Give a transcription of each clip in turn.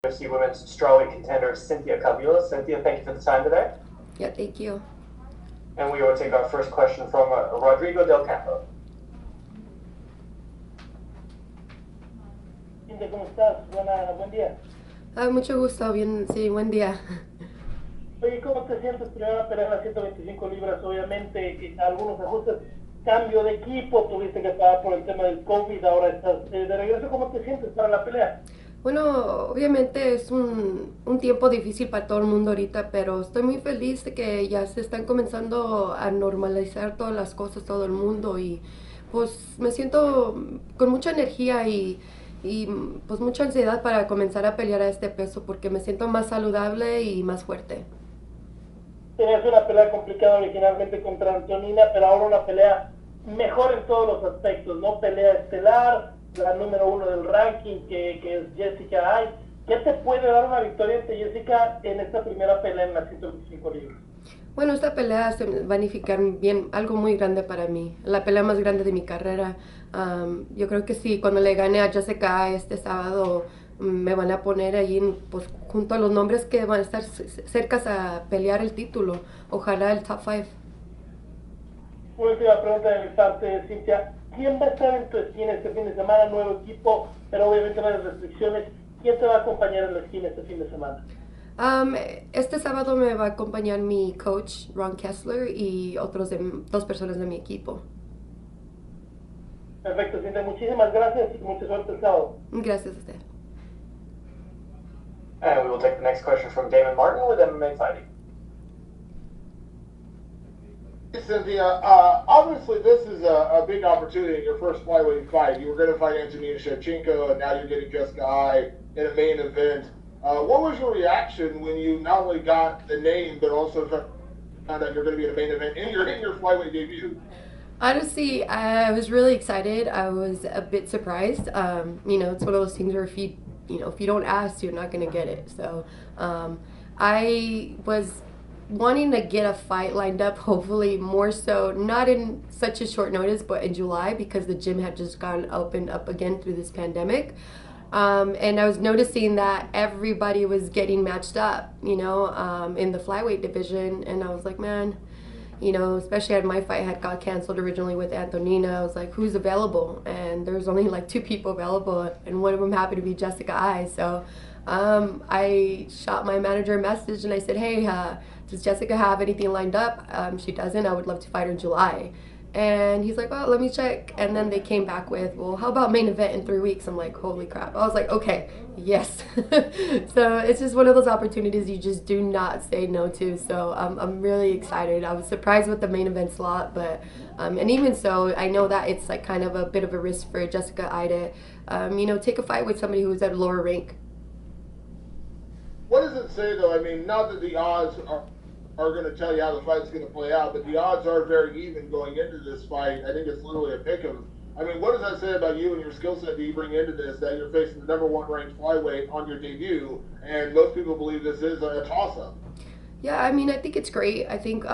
UFC Women's Strawweight contender Cynthia Calvillo. Cynthia, thank you for the time today. Yeah, thank you. And we will take our first question from Rodrigo Del Campo. Cynthia, ¿cómo estás? Buen día. Mucho gusto, bien, sí, buen día. Oye, ¿cómo te sientes? Primera pelea en las 125 libras, obviamente, algunos ajustes, cambio de equipo, tuviste que pagar por el tema del COVID, ahora estás de regreso. ¿Cómo te sientes para la pelea? Bueno, obviamente es un tiempo difícil para todo el mundo ahorita, pero estoy muy feliz de que ya se están comenzando a normalizar todas las cosas, todo el mundo, y pues me siento con mucha energía y pues mucha ansiedad para comenzar a pelear a este peso porque me siento más saludable y más fuerte. Tenías una pelea complicada originalmente contra Antonina, pero ahora una pelea mejor en todos los aspectos, ¿no? Pelea estelar, la número 1 del ranking, que es Jessica Ay. ¿Qué te puede dar una victoria ante Jessica en esta primera pelea en las 125 libras? Bueno, esta pelea se va a significar bien, algo muy grande para mí, la pelea más grande de mi carrera. Yo creo que sí, cuando le gane a Jessica este sábado me van a poner ahí pues, junto a los nombres que van a estar cerca a pelear el título, ojalá el top 5. Una última pregunta de mi parte, Cintia. ¿Quién va a estar en tu esquina este fin de semana? Nuevo equipo, pero obviamente varias restricciones. ¿Quién te va a acompañar en la esquina este fin de semana? Este sábado me va a acompañar mi coach Ron Kessler y dos personas de mi equipo. Perfecto, Cintia. Muchísimas gracias y mucha suerte el sábado. Gracias a usted. And we will take the next question from Damon Martin with MMA Fighting. Cynthia, obviously this is a big opportunity in your first flyweight fight. You were going to fight Antonina Shevchenko, and now you're getting Jessica Ai in a main event. What was your reaction when you not only got the name, but also found out you're going to be in a main event in your flyweight debut? Honestly, I was really excited. I was a bit surprised. It's one of those things where if you don't ask, you're not gonna get it. So, I was wanting to get a fight lined up, hopefully more so, not in such a short notice, but in July because the gym had just gone opened up again through this pandemic. And I was noticing that everybody was getting matched up, in the flyweight division, and I was like, man, especially at my fight had got canceled originally with Antonina. I was like, who's available? And there was only like 2 people available, and one of them happened to be Jessica Ai. So I shot my manager a message and I said, hey, does Jessica have anything lined up? She doesn't. I would love to fight her in July. And he's like, well, let me check. And then they came back with, well, how about main event in 3 weeks? I'm like, holy crap. I was like, okay, yes. So it's just one of those opportunities you just do not say no to. So I'm really excited. I was surprised with the main event slot, but and even so, I know that it's like kind of a bit of a risk for Jessica Ai to, take a fight with somebody who's at a lower rank. What does it say, though? I mean, not that the odds are going to tell you how the fight's going to play out, but the odds are very even going into this fight. I think it's literally a pick 'em. I mean, what does that say about you and your skill set that you bring into this, that you're facing the number 1 ranked flyweight on your debut, and most people believe this is a toss-up? Yeah, I mean, I think it's great. I think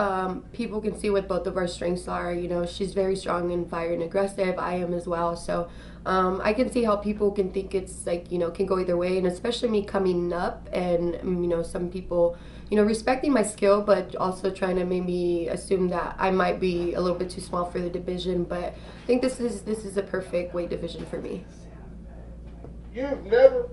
people can see what both of our strengths are. She's very strong and fire and aggressive. I am as well. So I can see how people can think it's like, can go either way. And especially me coming up and, some people, respecting my skill, but also trying to maybe assume that I might be a little bit too small for the division. But I think this is a perfect weight division for me. You've never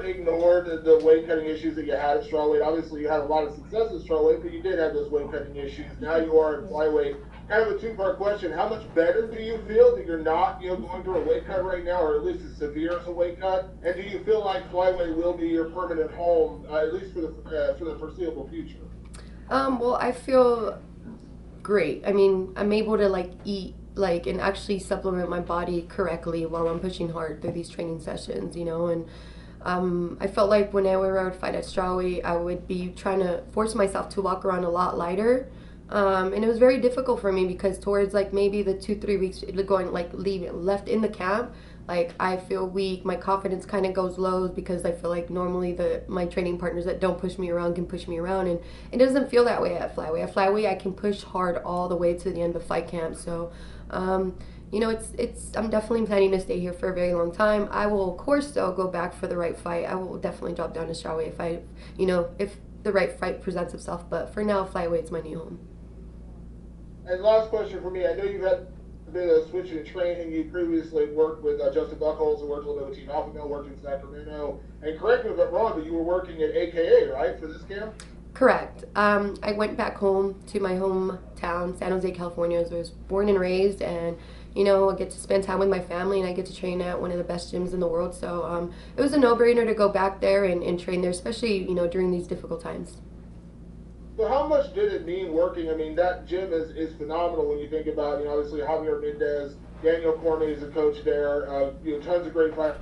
ignored the weight cutting issues that you had at strawweight. Obviously, you had a lot of success at strawweight, but you did have those weight cutting issues. Now you are at flyweight. Kind of a 2-part question. How much better do you feel that you're not, going through a weight cut right now, or at least as severe as a weight cut? And do you feel like flyweight will be your permanent home, at least for the foreseeable future? Well, I feel great. I mean, I'm able to eat and actually supplement my body correctly while I'm pushing hard through these training sessions, and I felt like whenever I would fight at strawweight, I would be trying to force myself to walk around a lot lighter. And it was very difficult for me because towards maybe the 2-3 weeks going left in the camp, I feel weak. My confidence kind of goes low because I feel like normally my training partners that don't push me around can push me around, and it doesn't feel that way at flyweight. At flyweight, I can push hard all the way to the end of fight camp. So I'm definitely planning to stay here for a very long time. I will, of course, though, go back for the right fight. I will definitely drop down to strawweight if the right fight presents itself. But for now, flyweight is my new home. And last question for me. I know you've had a bit of switch in training. You previously worked with Justin Buchholz, and worked a little bit with Team Alpha Male, worked in Sacramento. And correct me if I'm wrong, but you were working at AKA, right, for this camp? Correct. I went back home to my hometown, San Jose, California. I was born and raised, and I get to spend time with my family, and I get to train at one of the best gyms in the world. So it was a no-brainer to go back there and train there, especially during these difficult times. So how much did it mean working? I mean, that gym is phenomenal when you think about, obviously Javier Mendez, Daniel Cormier is a coach there, tons of great fighters.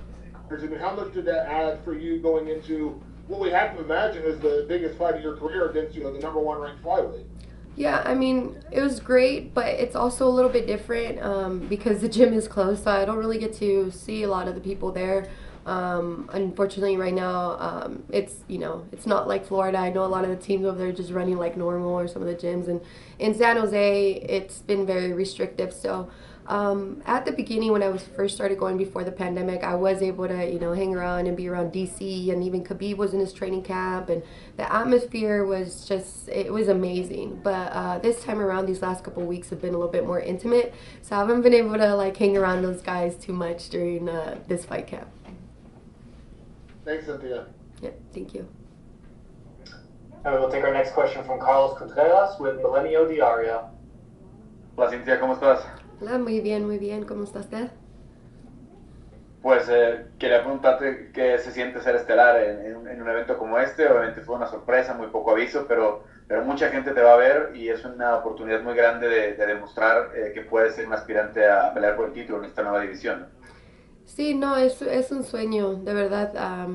I mean, how much did that add for you going into what we have to imagine is the biggest fight of your career against, the number one ranked flyweight? Yeah, I mean, it was great, but it's also a little bit different because the gym is closed, so I don't really get to see a lot of the people there. Unfortunately, right now, it's not like Florida. I know a lot of the teams over there are just running like normal, or some of the gyms. And in San Jose, it's been very restrictive. So at the beginning, when I was first started going before the pandemic, I was able to, hang around and be around DC, and even Khabib was in his training camp, and the atmosphere was it was amazing. But this time around, these last couple of weeks have been a little bit more intimate, so I haven't been able to like hang around those guys too much during this fight camp. Thanks, Cynthia. Yeah, thank you. And we will take our next question from Carlos Contreras with Milenio Diario. Hola Cintia, ¿cómo estás? Hola, muy bien, muy bien. ¿Cómo está usted? Pues quería preguntarte qué se siente ser estelar en un evento como este. Obviamente fue una sorpresa, muy poco aviso, pero mucha gente te va a ver y es una oportunidad muy grande de demostrar que puedes ser un aspirante a pelear por el título en esta nueva división. Sí, no, es un sueño, de verdad.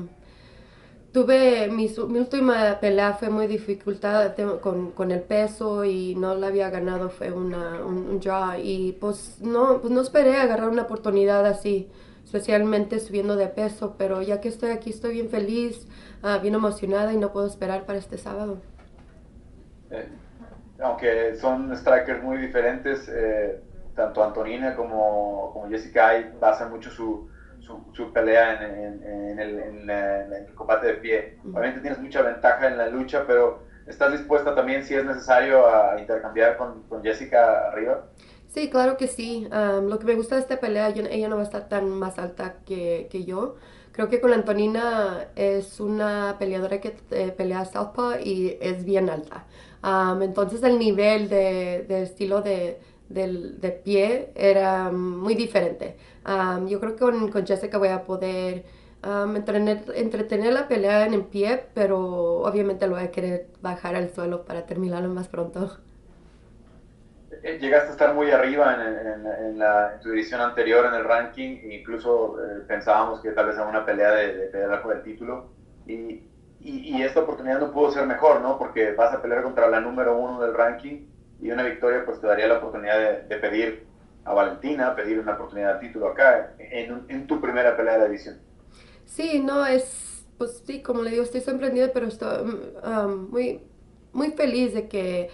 Tuve mi última pelea fue muy dificultada con el peso y no la había ganado, fue un draw, y pues no esperé agarrar una oportunidad así, especialmente subiendo de peso, pero ya que estoy aquí estoy bien feliz, bien emocionada, y no puedo esperar para este sábado. Aunque son strikers muy diferentes, tanto Antonina como Jessica basan mucho su pelea en el combate de pie. Obviamente tienes mucha ventaja en la lucha, pero ¿estás dispuesta también, si es necesario, a intercambiar con Jessica arriba? Sí, claro que sí. Lo que me gusta de esta pelea, ella no va a estar tan más alta que yo. Creo que con la Antonina es una peleadora que pelea Southpaw y es bien alta. Entonces el nivel de estilo de pie era muy diferente. Yo creo que con Jessica voy a poder entretener la pelea en el pie, pero obviamente lo voy a querer bajar al suelo para terminarlo más pronto. Llegaste a estar muy arriba en tu división anterior en el ranking, e incluso pensábamos que tal vez era una pelea de pelear por el título, y esta oportunidad no pudo ser mejor, ¿no? Porque vas a pelear contra la número 1 del ranking, y una victoria pues te daría la oportunidad de pedir a Valentina, pedir una oportunidad al título acá, en tu primera pelea de la división. Sí, no, pues sí, como le digo, estoy sorprendida, pero estoy muy, muy feliz de que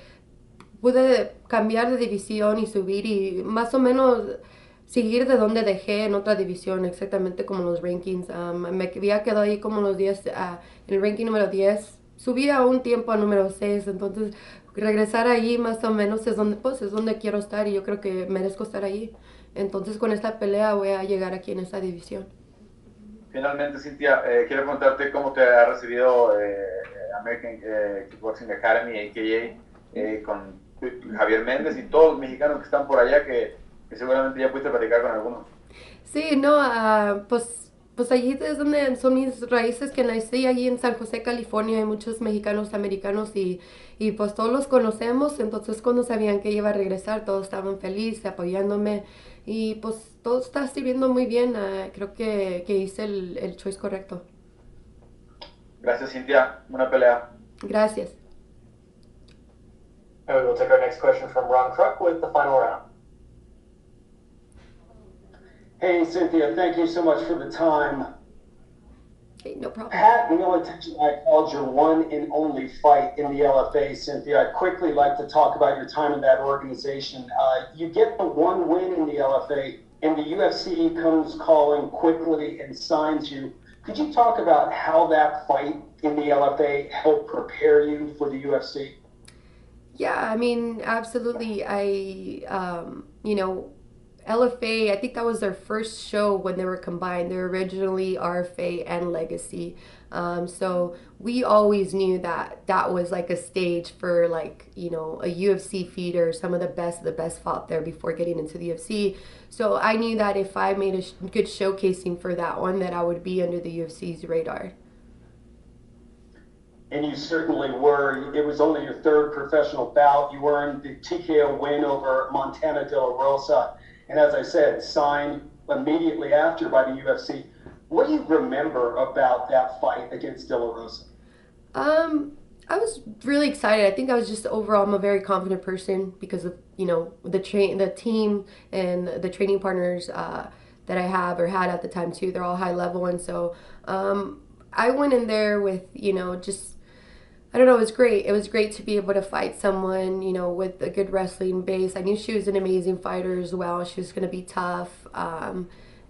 pude cambiar de división y subir y más o menos seguir de donde dejé en otra división, exactamente como los rankings. Me había quedado ahí como los 10, en el ranking número 10. Subí a un tiempo a número 6, entonces regresar ahí más o menos es donde quiero estar, y yo creo que merezco estar ahí. Entonces con esta pelea voy a llegar aquí en esta división. Finalmente, Cintia, quiero preguntarte cómo te ha recibido American Kickboxing Academy, AKA, con Javier Méndez y todos los mexicanos que están por allá, que seguramente ya pudiste platicar con algunos. Sí, no, pues allí es donde son mis raíces, que nací allí en San José, California. Hay muchos mexicanos americanos y pues todos los conocemos. Entonces cuando sabían que iba a regresar, todos estaban felices, apoyándome, y pues todo está sirviendo muy bien. Creo que hice el choice correcto. Gracias, Cintia. Buena pelea. Gracias. And we will take our next question from Ron Truck with the final round. Hey, Cynthia, thank you so much for the time. Okay, No problem. Pat Miletich and I called your one and only fight in the LFA, Cynthia. I'd quickly like to talk about your time in that organization. You get the one win in the LFA, and the UFC comes calling quickly and signs you. Could you talk about how that fight in the LFA helped prepare you for the UFC? Yeah, I mean, absolutely. You know, LFA, I think that was their first show when they were combined. They were originally RFA and Legacy. So we always knew that that was like a stage for like, you know, a UFC feeder. Some of the best fought there before getting into the UFC. So I knew that if I made a good showcasing for that one, that I would be under the UFC's radar. And you certainly were. It was only your third professional bout. You earned the TKO win over Montana De La Rosa. And as I said, signed immediately after by the UFC. What do you remember about that fight against De La Rosa? I was really excited. I think I was just overall, I'm a very confident person because of, you know, the team and the training partners that I have or had at the time too. They're all high level. And so I went in there with, you know, just, I don't know, it was great. It was great to be able to fight someone, you know, with a good wrestling base. I knew she was an amazing fighter as well. She was going to be tough.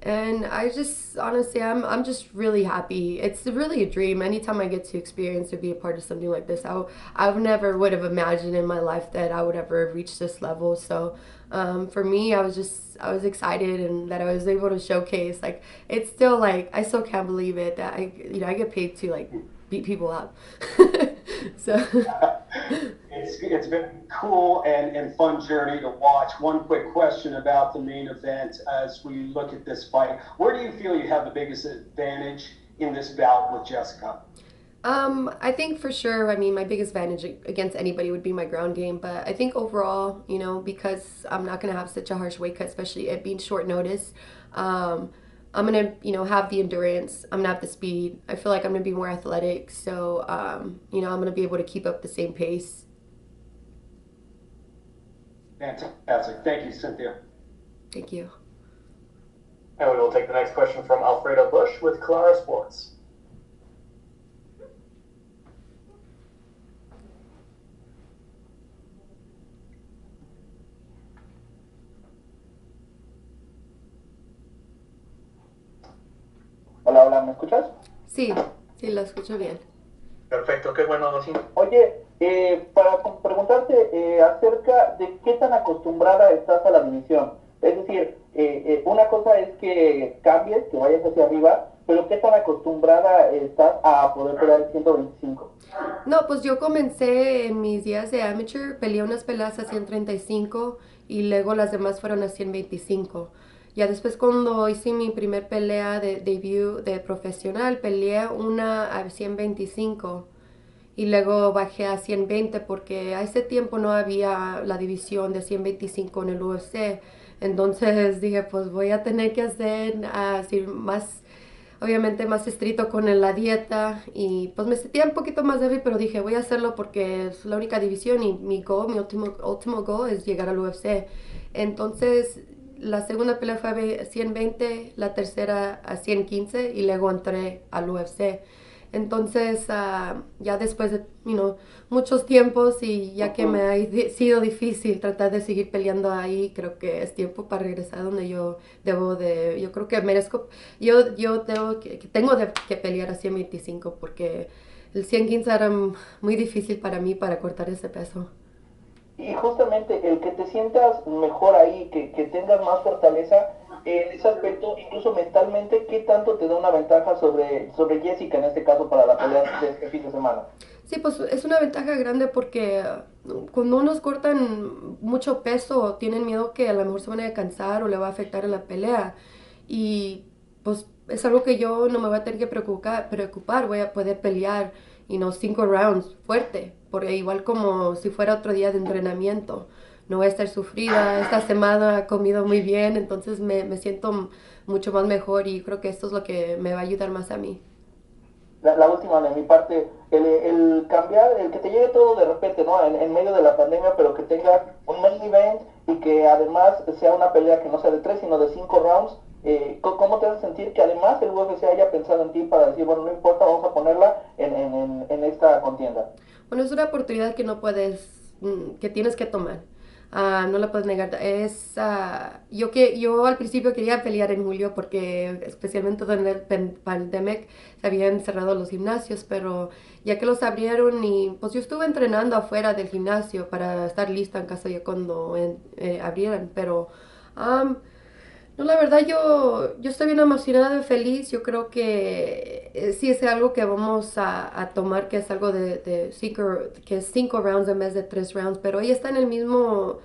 And I just, honestly, I'm just really happy. It's really a dream. Anytime I get to experience or be a part of something like this, I never would have imagined in my life that I would ever have reached this level. So for me, I was excited and that I was able to showcase. Like, it's still like, I still can't believe it that I get paid to like beat people up. So it's been a cool and fun journey to watch. One quick question about the main event as we look at this fight. Where do you feel you have the biggest advantage in this bout with Jessica? I think for sure, I mean, my biggest advantage against anybody would be my ground game, but I think overall, you know, because I'm not going to have such a harsh weight cut, especially it being short notice, I'm going to, you know, have the endurance. I'm going to have the speed. I feel like I'm going to be more athletic. So, you know, I'm going to be able to keep up the same pace. Fantastic. Thank you, Cynthia. Thank you. And we will take the next question from Alfredo Bush with Clara Sports. Hola, hola, ¿me escuchas? Sí, sí, lo escucho bien. Perfecto, qué bueno, sí. Oye, para preguntarte acerca de qué tan acostumbrada estás a la división. Es decir, una cosa es que cambies, que vayas hacia arriba, pero qué tan acostumbrada estás a poder pelear el 125. No, pues yo comencé en mis días de amateur, peleé unas peleas a 135 y luego las demás fueron a 125. Ya después cuando hice mi primer pelea de debut de profesional, peleé una a 125 y luego bajé a 120 porque a ese tiempo no había la división de 125 en el UFC. Entonces dije, pues voy a tener que hacer así más, obviamente más estricto con la dieta y pues me sentía un poquito más débil, pero dije, voy a hacerlo porque es la única división y mi último goal es llegar al UFC. Entonces la segunda pelea fue a 120, la tercera a 115 y luego entré al UFC. Entonces, ya después de muchos tiempos y ya que me ha sido difícil tratar de seguir peleando ahí, creo que es tiempo para regresar donde yo creo que merezco, tengo que pelear a 125 porque el 115 era muy difícil para mí para cortar ese peso. Y justamente el que te sientas mejor ahí, que tengas más fortaleza en ese aspecto, incluso mentalmente, ¿qué tanto te da una ventaja sobre Jessica en este caso para la pelea de este fin de semana? Sí, pues es una ventaja grande porque cuando unos cortan mucho peso, tienen miedo que a lo mejor se van a cansar o le va a afectar en la pelea. Y pues es algo que yo no me voy a tener que preocupar, voy a poder pelear 5 rounds fuerte, porque igual como si fuera otro día de entrenamiento. No voy a estar sufrida, esta semana he comido muy bien, entonces me siento mucho más mejor y creo que esto es lo que me va a ayudar más a mí. La última de mi parte, el cambiar, el que te llegue todo de repente, ¿no? En medio de la pandemia, pero que tengas un main event y que además sea una pelea que no sea de 3, sino de 5 rounds, ¿Cómo te hace sentir que además el UFC haya pensado en ti para decir, bueno, no importa, vamos a ponerla en esta contienda? Bueno, es una oportunidad que no puedes, que tienes que tomar. No la puedes negar. Yo al principio quería pelear en julio porque especialmente donde el pandemic se habían cerrado los gimnasios, pero ya que los abrieron y pues yo estuve entrenando afuera del gimnasio para estar lista en caso ya cuando abrieran, pero um, no, la verdad yo estoy bien emocionada y feliz. Yo creo que sí es algo que vamos a tomar, que es algo de que es 5 rounds en vez de 3 rounds, pero ella está en el mismo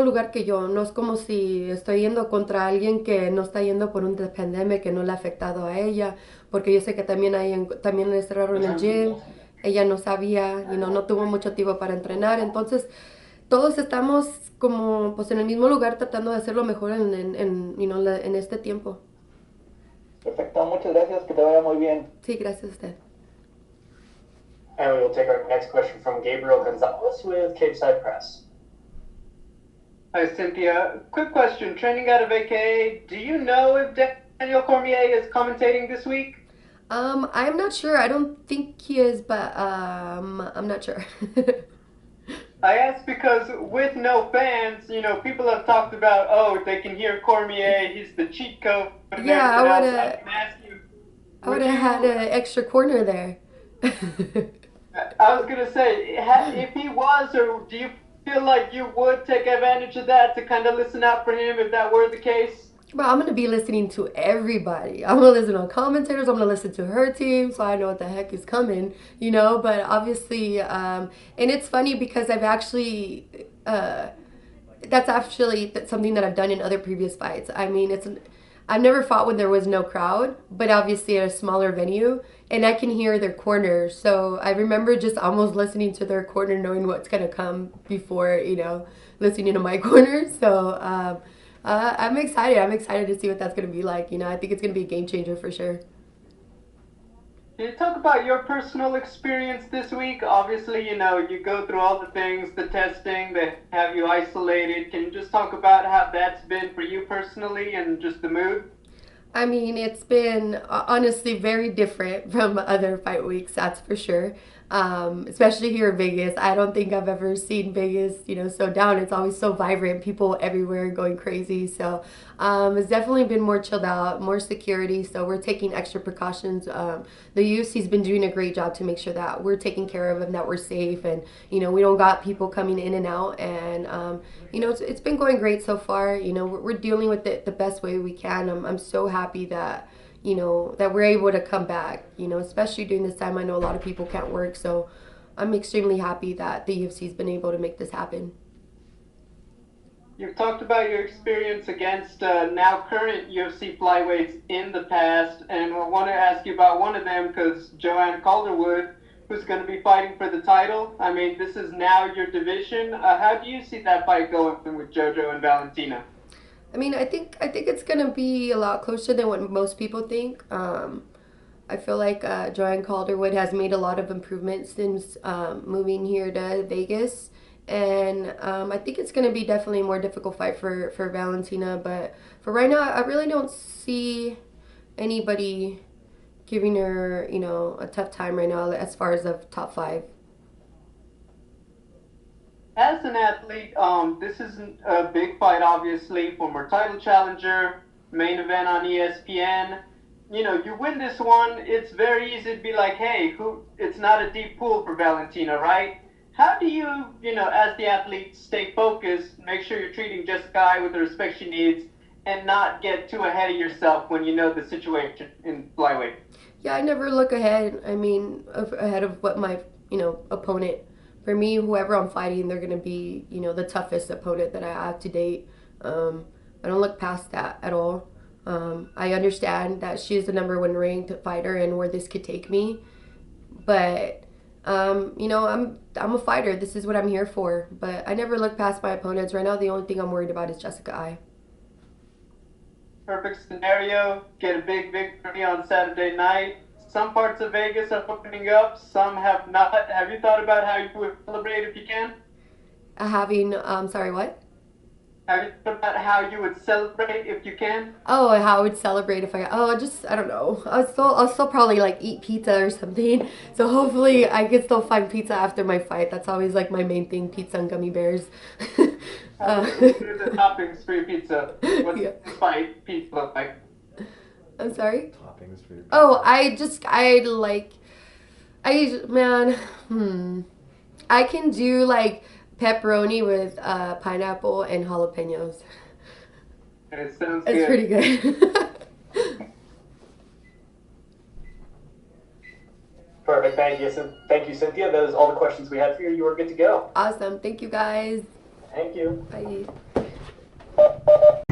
lugar que yo. No es como si estoy yendo contra alguien que no está yendo por un pandemia que no le ha afectado a ella, porque yo sé que también le cerraron el gym. Ella no sabía, no tuvo mucho tiempo para entrenar, entonces todos estamos como pues en el mismo lugar tratando de hacerlo mejor en este tiempo. Perfecto, muchas gracias, que te vaya muy bien. Sí, gracias a usted. And we will take our next question from Gabriel Gonzalez with Cape Side Press. Hi, Cynthia. Quick question. Training out of AKA, do you know if Daniel Cormier is commentating this week? I'm not sure. I don't think he is, but I'm not sure. I ask because with no fans, people have talked about, oh, they can hear Cormier, he's the cheat code. And Yeah, I was gonna ask you, I would have had an extra corner there. I was going to say, if he was, or do you feel like you would take advantage of that to kind of listen out for him if that were the case? But I'm going to be listening to everybody. I'm going to listen to commentators. I'm going to listen to her team so I know what the heck is coming, But obviously, and it's funny because I've actually, that's actually something that I've done in other previous fights. I mean, I've never fought when there was no crowd, but obviously at a smaller venue, and I can hear their corners. So I remember just almost listening to their corner, knowing what's going to come before, listening to my corner. So, I'm excited. I'm excited to see what that's going to be like. I think it's going to be a game changer for sure. Can you talk about your personal experience this week? Obviously, you go through all the things, the testing, they have you isolated. Can you just talk about how that's been for you personally and just the mood? I mean, it's been honestly very different from other fight weeks, that's for sure. Especially here in Vegas. I don't think I've ever seen Vegas, so down. It's always so vibrant, people everywhere going crazy. So it's definitely been more chilled out, more security. So we're taking extra precautions. The UFC's been doing a great job to make sure that we're taking care of them, that we're safe, and we don't got people coming in and out. And it's been going great so far. We're dealing with it the best way we can. I'm so happy that that we're able to come back, especially during this time. I know a lot of people can't work, so I'm extremely happy that the UFC's been able to make this happen. You've talked about your experience against now current UFC flyweights in the past, and I want to ask you about one of them because Joanne Calderwood, who's going to be fighting for the title. I mean, this is now your division. How do you see that fight going with JoJo and Valentina? I mean, I think it's gonna be a lot closer than what most people think. I feel like Joanne Calderwood has made a lot of improvements since moving here to Vegas, and I think it's gonna be definitely a more difficult fight for Valentina. But for right now, I really don't see anybody giving her a tough time right now as far as the top 5. As an athlete, this isn't a big fight, obviously, former title challenger, main event on ESPN. You win this one, it's very easy to be like, hey, it's not a deep pool for Valentina, right? How do you, as the athlete, stay focused, make sure you're treating Jessica Eye with the respect she needs, and not get too ahead of yourself when you know the situation in flyweight? Yeah, I never look ahead. I mean, ahead of what my, opponent. For me, whoever I'm fighting, they're going to be, the toughest opponent that I have to date. I don't look past that at all. I understand that she is the #1 ranked fighter and where this could take me. But, I'm a fighter. This is what I'm here for. But I never look past my opponents. Right now, the only thing I'm worried about is Jessica Eye. Perfect scenario. Get a big victory on Saturday night. Some parts of Vegas are opening up, some have not. Have you thought about how you would celebrate if you can? Sorry, what? Have you thought about how you would celebrate if you can? Oh, how I would celebrate if I don't know. I'll still probably like eat pizza or something. So hopefully I can still find pizza after my fight. That's always like my main thing, pizza and gummy bears. What are the toppings for your pizza? What's Yeah. the spike pizza look like? I'm sorry? Toppings for your pizza. Oh, I can do like pepperoni with pineapple and jalapenos. It sounds It's good. pretty good. Perfect. Thank you, Cynthia. That is all the questions we had for you. You are good to go. Awesome. Thank you guys. Thank you. Bye.